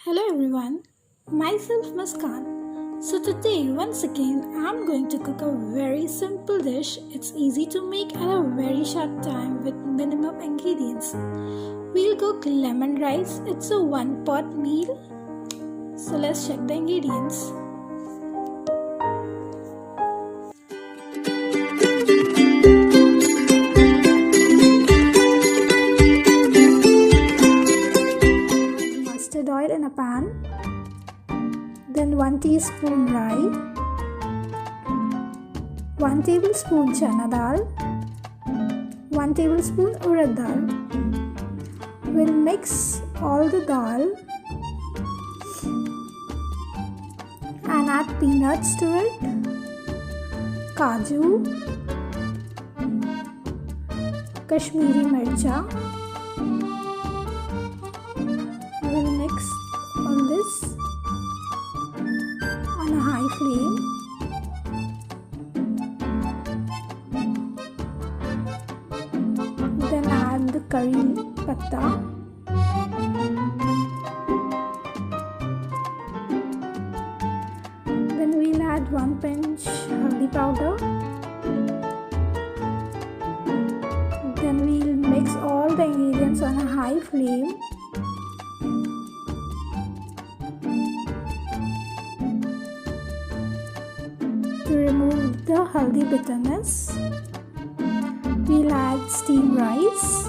Hello everyone, myself Muskan. So today once again I'm going to cook a very simple dish. It's easy to make at a very short time with minimum ingredients. We'll cook lemon rice. It's a one pot meal. So let's check the ingredients. Mustard oil in a pan, then 1 teaspoon rye, 1 tablespoon chana dal, 1 tablespoon urad dal. We'll mix all the dal and add peanuts to it, kaju, Kashmiri mircha. We'll mix all this on a high flame. Then add the curry patta. Then we'll add 1 pinch haldi powder. Then we'll mix all the ingredients on a high flame. To remove the haldi bitterness, we'll add steamed rice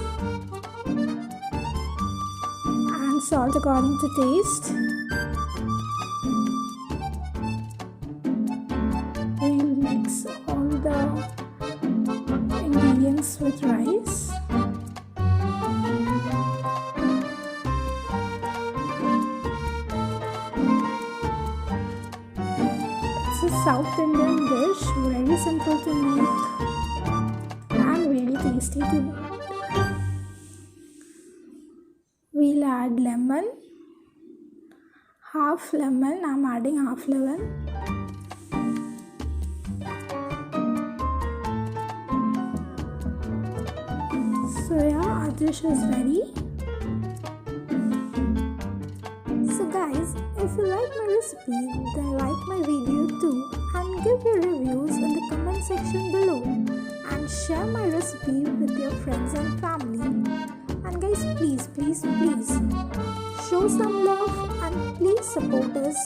and salt according to taste. We'll mix all the ingredients with rice. It's a South Indian dish, very simple to make and very tasty to eat. We'll add lemon, half lemon. I'm adding half lemon. So yeah, our dish is ready. So guys, if you like my recipe, then like my video too and give your reviews in the comment section below and share my recipe with your friends and family. And guys, please show some love and please support us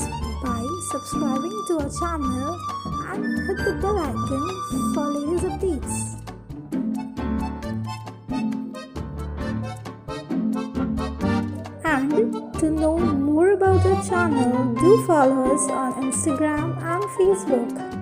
by subscribing to our channel and hit the bell icon for latest updates. And to know more about our channel, do follow us on Instagram and Facebook.